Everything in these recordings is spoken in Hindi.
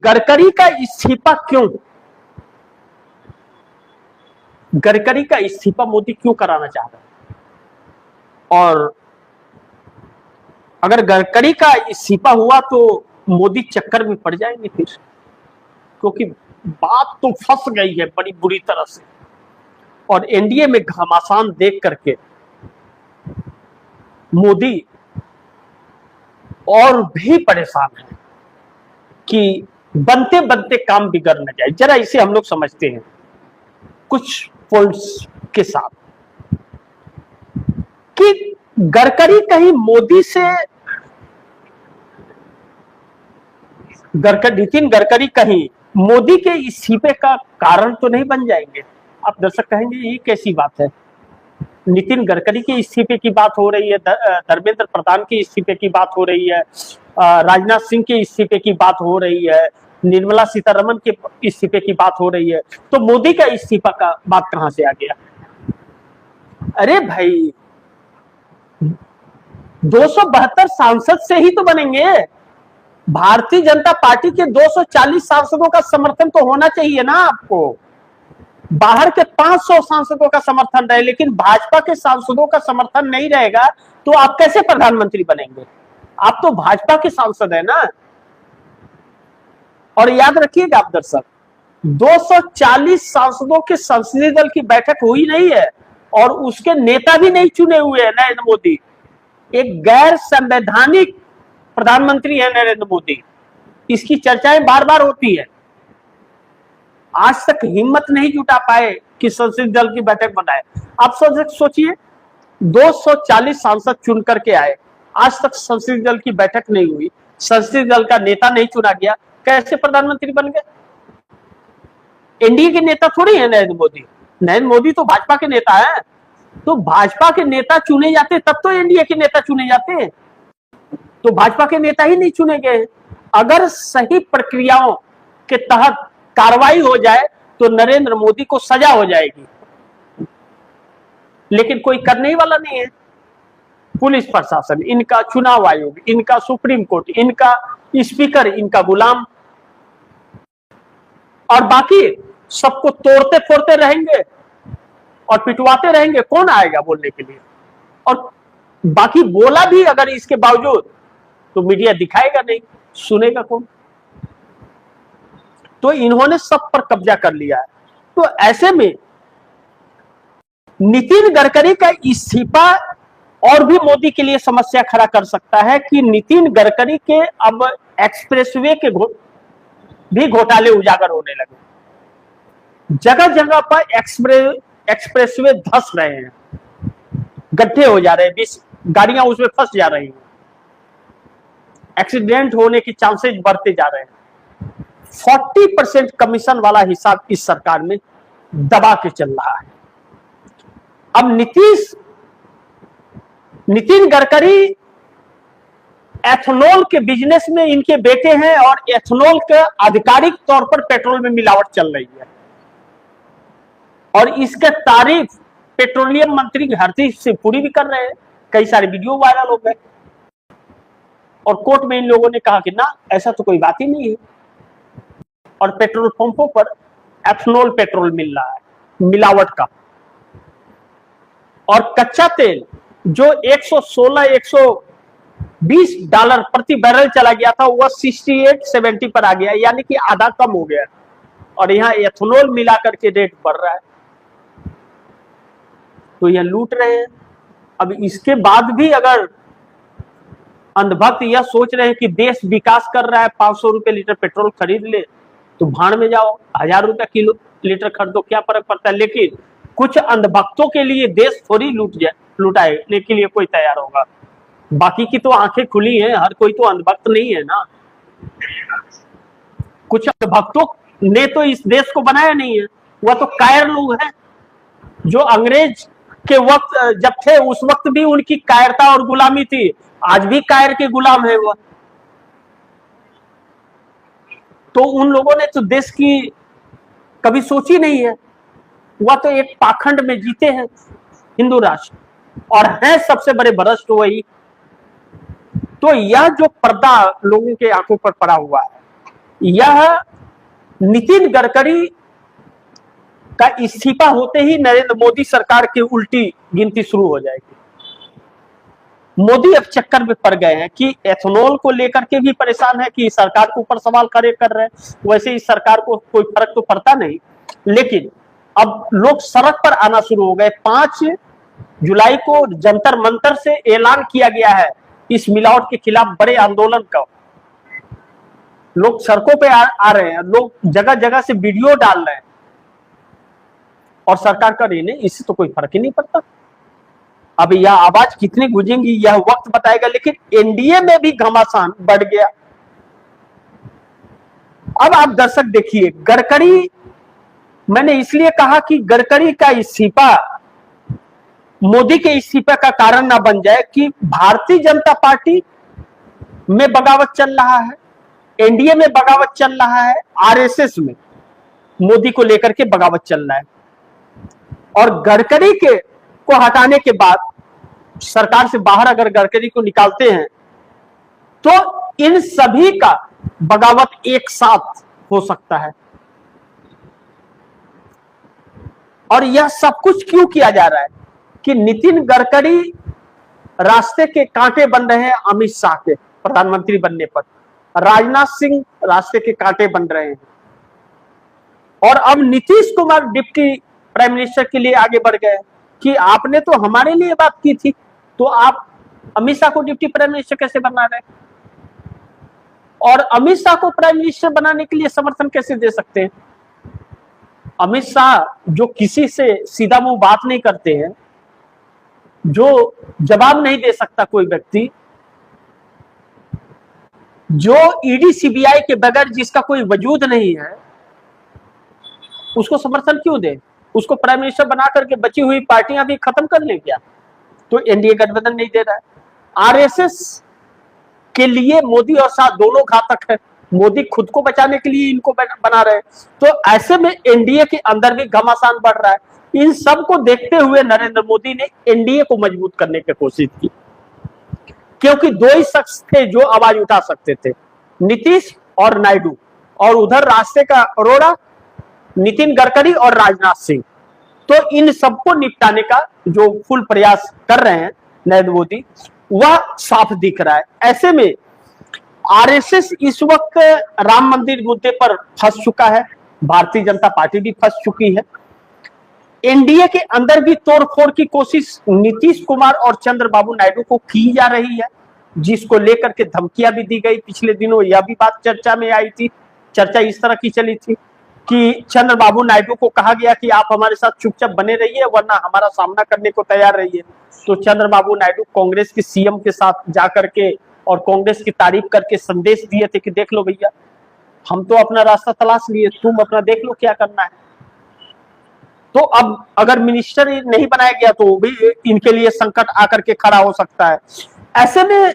गडकरी का इस्तीफा क्यों? गडकरी का इस्तीफा मोदी क्यों कराना चाह रहे हैं? और अगर गडकरी का इस्तीफा हुआ तो मोदी चक्कर में पड़ जाएंगे फिर, क्योंकि बात तो फंस गई है बड़ी बुरी तरह से। और एनडीए में घमासान देख करके मोदी और भी परेशान है कि बनते बनते काम बिगड़ न जाए। जरा इसे हम लोग समझते हैं कुछ पॉइंट्स के साथ कि गडकरी कहीं मोदी से, नितिन गडकरी कहीं मोदी के इस्तीफे का कारण तो नहीं बन जाएंगे। आप दर्शक कहेंगे ये कैसी बात है, नितिन गडकरी के इस्तीफे की बात हो रही है, धर्मेंद्र प्रधान के इस्तीफे की बात हो रही है, राजनाथ सिंह के इस्तीफे की बात हो रही है, निर्मला सीतारमण के इस्तीफे की बात हो रही है, तो मोदी का इस्तीफा का बात कहां से आ गया? अरे भाई 272 सांसद से ही तो बनेंगे। भारतीय जनता पार्टी के 240 सांसदों का समर्थन तो होना चाहिए ना आपको। बाहर के 500 सांसदों का समर्थन रहे, लेकिन भाजपा के सांसदों का समर्थन नहीं रहेगा तो आप कैसे प्रधानमंत्री बनेंगे? आप तो भाजपा के सांसद है ना। और याद रखिएगा आप दर्शक, 240 सांसदों के संसदीय दल की बैठक हुई नहीं है और उसके नेता भी नहीं चुने हुए हैं नरेंद्र मोदी। एक गैर संवैधानिक प्रधानमंत्री है नरेंद्र मोदी, इसकी चर्चाएं बार बार होती है। आज तक हिम्मत नहीं जुटा पाए कि संसदीय दल की बैठक बनाए। आप सोचिए 240 सांसद चुन करके आए, आज तक संसदीय दल की बैठक नहीं हुई, संसदीय दल का नेता नहीं चुना गया, कैसे प्रधानमंत्री बन गए? एनडीए के नेता थोड़ी है नरेंद्र मोदी। नरेंद्र मोदी तो भाजपा के नेता है, तो भाजपा के नेता चुने जाते तब तो एनडीए के नेता चुने जाते हैं, तो भाजपा के नेता ही नहीं चुने गए। अगर सही प्रक्रियाओं के तहत कार्रवाई हो जाए तो नरेंद्र मोदी को सजा हो जाएगी, लेकिन कोई करने ही वाला नहीं है। पुलिस प्रशासन इनका, चुनाव आयोग इनका, सुप्रीम कोर्ट इनका, स्पीकर इनका गुलाम, और बाकी सबको तोड़ते फोड़ते रहेंगे और पिटवाते रहेंगे। कौन आएगा बोलने के लिए? और बाकी बोला भी अगर इसके बावजूद तो मीडिया दिखाएगा नहीं, सुनेगा कौन? तो इन्होंने सब पर कब्जा कर लिया है। तो ऐसे में नितिन गडकरी का इस्तीफा और भी मोदी के लिए समस्या खड़ा कर सकता है कि नितिन गडकरी के अब एक्सप्रेसवे के भी घोटाले उजागर होने लगे। जगह जगह पर एक्सप्रेसवे धंस रहे हैं, गड्ढे हो जा रहे हैं, गाड़ियां उसमें फंस जा रही हैं, एक्सीडेंट होने की चांसेस बढ़ते जा रहे हैं। 40% कमीशन वाला हिसाब इस सरकार में दबा के चल रहा है। अब नितिन गडकरी एथेनॉल के बिजनेस में इनके बेटे हैं और एथेनॉल के आधिकारिक तौर पर पेट्रोल में मिलावट चल रही है, और इसके तारीफ पेट्रोलियम मंत्री हरदीप सिंह पुरी भी कर रहे हैं। कई सारे वीडियो वायरल हो गए और कोर्ट में इन लोगों ने कहा कि ना, ऐसा तो कोई बात ही नहीं है। और पेट्रोल पंपों पर एथेनॉल पेट्रोल मिल रहा है मिलावट का, और कच्चा तेल जो 116-120 डॉलर प्रति बैरल चला गया था वह 68-70 पर आ गया, यानी कि आधा कम हो गया। और यहां एथेनॉल मिलाकर के रेट बढ़ रहा है, तो यह लूट रहे हैं। अब इसके बाद भी अगर अंधभक्त यह सोच रहे हैं कि देश विकास कर रहा है, 500 रुपए लीटर पेट्रोल खरीद ले तो भाड़ में जाओ, 1000 रुपया किलो लीटर खरीदो, क्या फर्क पड़ता है? लेकिन कुछ अंधभक्तों के लिए देश थोड़ी लुटाने के लिए कोई तैयार होगा। बाकी की तो आंखें खुली हैं, हर कोई तो अंधभक्त नहीं है ना। कुछ अंधभक्तों ने तो इस देश को बनाया नहीं है, वह तो कायर लोग हैं जो अंग्रेज के वक्त जब थे उस वक्त भी उनकी कायरता और गुलामी थी, आज भी कायर के गुलाम है वह। तो उन लोगों ने तो देश की कभी सोची नहीं है, वह तो एक पाखंड में जीते हैं हिंदू राष्ट्र, और है सबसे बड़े भ्रष्ट वही। तो यह जो पर्दा लोगों के आंखों पर पड़ा हुआ है, यह नितिन गडकरी का इस्तीफा होते ही नरेंद्र मोदी सरकार की उल्टी गिनती शुरू हो जाएगी। मोदी अब चक्कर में पड़ गए हैं कि एथेनॉल को लेकर के भी परेशान है कि सरकार के ऊपर सवाल खड़े कर रहे हैं। वैसे इस सरकार को कोई फर्क तो पड़ता नहीं, लेकिन अब लोग सड़क पर आना शुरू हो गए। 5 जुलाई को जंतर मंतर से ऐलान किया गया है इस मिलावट के खिलाफ बड़े आंदोलन का। लोग सड़कों पे आ रहे हैं, लोग जगह जगह से वीडियो डाल रहे हैं और सरकार कर रही नहीं, इससे तो कोई फर्क ही नहीं पड़ता। अब यह आवाज कितनी गूंजेंगी यह वक्त बताएगा, लेकिन एनडीए में भी घमासान बढ़ गया। अब आप दर्शक देखिए, गडकरी, मैंने इसलिए कहा कि गडकरी का इस्तीफा मोदी के इस्तीफे का कारण ना बन जाए कि भारतीय जनता पार्टी में बगावत चल रहा है, एनडीए में बगावत चल रहा है, आरएसएस में मोदी को लेकर के बगावत चल रहा है। और गडकरी के को हटाने के बाद सरकार से बाहर अगर गडकरी को निकालते हैं तो इन सभी का बगावत एक साथ हो सकता है। और यह सब कुछ क्यों किया जा रहा है कि नितिन गडकरी रास्ते के कांटे बन रहे हैं अमित शाह के प्रधानमंत्री बनने पर, राजनाथ सिंह रास्ते के कांटे बन रहे हैं, और अब Nitish Kumar deputy prime minister के लिए आगे बढ़ गए कि आपने तो हमारे लिए बात की थी, तो आप अमित शाह को डिप्टी प्राइम मिनिस्टर कैसे बना रहे हैं, और अमित शाह को प्राइम मिनिस्टर बनाने के लिए समर्थन कैसे दे सकते हैं। अमित शाह जो किसी से सीधा मुंह बात नहीं करते हैं, जो जवाब नहीं दे सकता कोई व्यक्ति, जो ईडी सीबीआई के बगैर जिसका कोई वजूद नहीं है, उसको समर्थन क्यों दे? उसको प्राइम मिनिस्टर बना करके बची हुई पार्टियां भी खत्म कर ले क्या? तो एनडीए गठबंधन नहीं दे रहा है। आरएसएस के लिए मोदी और शाह दोनों घातक है, मोदी खुद को बचाने के लिए इनको बना रहे हैं, तो ऐसे में एनडीए के अंदर भी घमासान बढ़ रहा है। इन सब को देखते हुए नरेंद्र मोदी ने एनडीए को मजबूत करने की कोशिश की, क्योंकि 2 ही शख्स थे जो आवाज उठा सकते थे, नीतीश और नायडू, और उधर रास्ते का अरोड़ा, नितिन गडकरी और राजनाथ सिंह। तो इन सबको निपटाने का जो फुल प्रयास कर रहे हैं नरेंद्र मोदी, वह साफ दिख रहा है। ऐसे में आरएसएस इस वक्त राम मंदिर मुद्दे पर फंस चुका है, भारतीय जनता पार्टी भी फंस चुकी है, एनडीए के अंदर भी तोड़फोड़ की कोशिश नीतीश कुमार और चंद्रबाबू नायडू को की जा रही है, जिसको लेकर के धमकियां भी दी गई। पिछले दिनों यह भी बात चर्चा में आई थी, चर्चा इस तरह की चली थी कि चंद्रबाबू नायडू को कहा गया कि आप हमारे साथ चुपचाप बने रहिए वरना हमारा सामना करने को तैयार रहिए। तो चंद्रबाबू नायडू कांग्रेस के सीएम के साथ जाकर के और कांग्रेस की तारीफ करके संदेश दिए थे कि देख लो भैया, हम तो अपना रास्ता तलाश लिए, तुम अपना देख लो क्या करना है। तो अब अगर मिनिस्टर नहीं बनाया गया तो भी इनके लिए संकट आकर के खड़ा हो सकता है। ऐसे में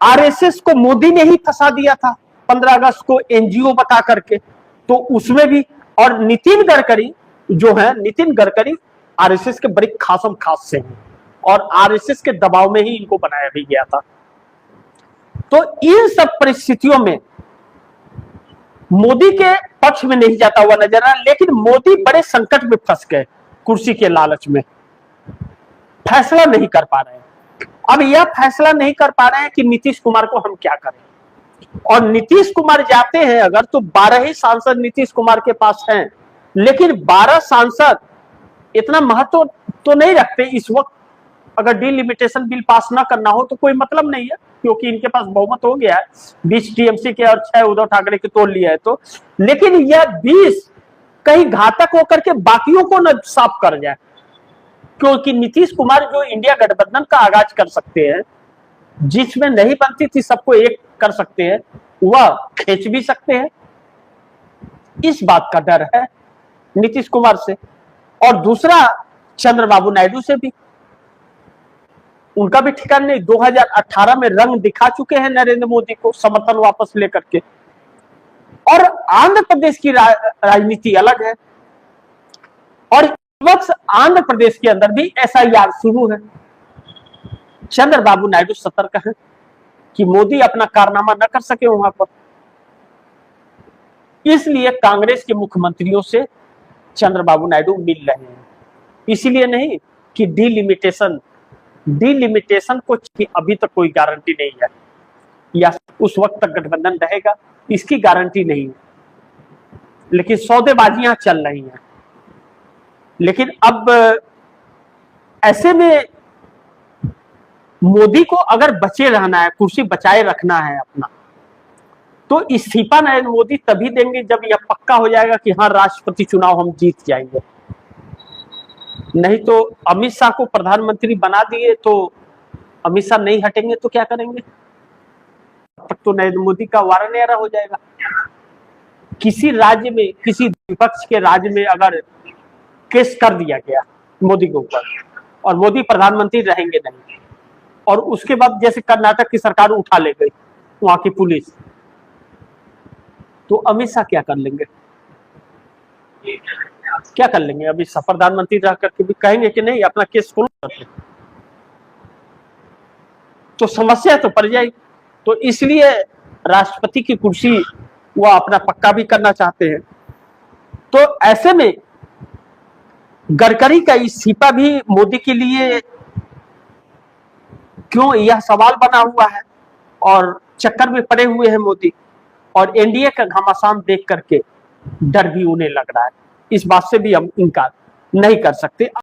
आरएसएस को मोदी ने ही फंसा दिया था 15 अगस्त को एनजीओ बता करके, तो उसमें भी, और नितिन गडकरी जो है, नितिन गडकरी आरएसएस के बड़े खासम खास से हैं और आरएसएस के दबाव में ही इनको बनाया भी गया था। तो इन सब परिस्थितियों में मोदी के पक्ष में नहीं जाता हुआ नजर आ, लेकिन मोदी बड़े संकट में फंस गए कुर्सी के लालच में, फैसला नहीं कर पा रहे हैं। अब यह फैसला नहीं कर पा रहे हैं कि नीतीश कुमार को हम क्या करें, और नीतीश कुमार जाते हैं अगर तो 12 ही सांसद नीतीश कुमार के पास हैं, लेकिन 12 सांसद इतना महत्व तो नहीं रखते इस वक्त। अगर डिलिमिटेशन बिल पास ना करना हो तो कोई मतलब नहीं है, क्योंकि इनके पास बहुमत हो गया है, 20 टीएमसी के और 6 उद्धव ठाकरे के तोड़ लिया है तो। लेकिन यह 20 कहीं घातक होकर के बाकियों को न साफ कर जाए, क्योंकि नीतीश कुमार जो इंडिया गठबंधन का आगाज कर सकते हैं, जिसमें नहीं बनती थी सबको एक कर सकते हैं, वह खींच भी सकते हैं। इस बात का डर है नीतीश कुमार से, और दूसरा चंद्रबाबू नायडू से भी, उनका भी ठिकाना नहीं। 2018 में रंग दिखा चुके हैं नरेंद्र मोदी को समर्थन वापस लेकर के, और आंध्र प्रदेश की राजनीति अलग है, और इस वक्त आंध्र प्रदेश के अंदर भी एसआईआर शुरू है। चंद्रबाबू नायडू सतर्क है कि मोदी अपना कारनामा न कर सके वहां पर, इसलिए कांग्रेस के मुख्यमंत्रियों से चंद्रबाबू नायडू मिल रहे हैं। इसीलिए नहीं कि डीलिमिटेशन को अभी तक कोई गारंटी नहीं है, या उस वक्त तक गठबंधन रहेगा इसकी गारंटी नहीं है, लेकिन सौदेबाजियां चल रही हैं। लेकिन अब ऐसे में मोदी को अगर बचे रहना है, कुर्सी बचाए रखना है अपना, तो इस्तीफा नरेंद्र मोदी तभी देंगे जब यह पक्का हो जाएगा कि हाँ राष्ट्रपति चुनाव हम जीत जाएंगे। नहीं तो अमित शाह को प्रधानमंत्री बना दिए तो अमित शाह नहीं हटेंगे तो क्या करेंगे? तब तो नरेंद्र मोदी का वारा न्यारा हो जाएगा। किसी राज्य में, किसी विपक्ष के राज्य में अगर केस कर दिया गया मोदी के ऊपर और मोदी प्रधानमंत्री रहेंगे नहीं, और उसके बाद जैसे कर्नाटक की सरकार उठा ले गई वहां की पुलिस, तो अमित शाह क्या कर लेंगे? क्या कर लेंगे? अमित शाह प्रधानमंत्री रह करके भी कहेंगे कि नहीं अपना केस खोलो करके, तो समस्या तो पड़ जाएगी। तो इसलिए राष्ट्रपति की कुर्सी वो अपना पक्का भी करना चाहते हैं। तो ऐसे में गडकरी का इस्तीफा भी मोदी के लिए क्यों, यह सवाल बना हुआ है और चक्कर में पड़े हुए हैं मोदी, और एनडीए का घमासान देख करके डर भी उन्हें लग रहा है। इस बात से भी हम इनकार नहीं कर सकते।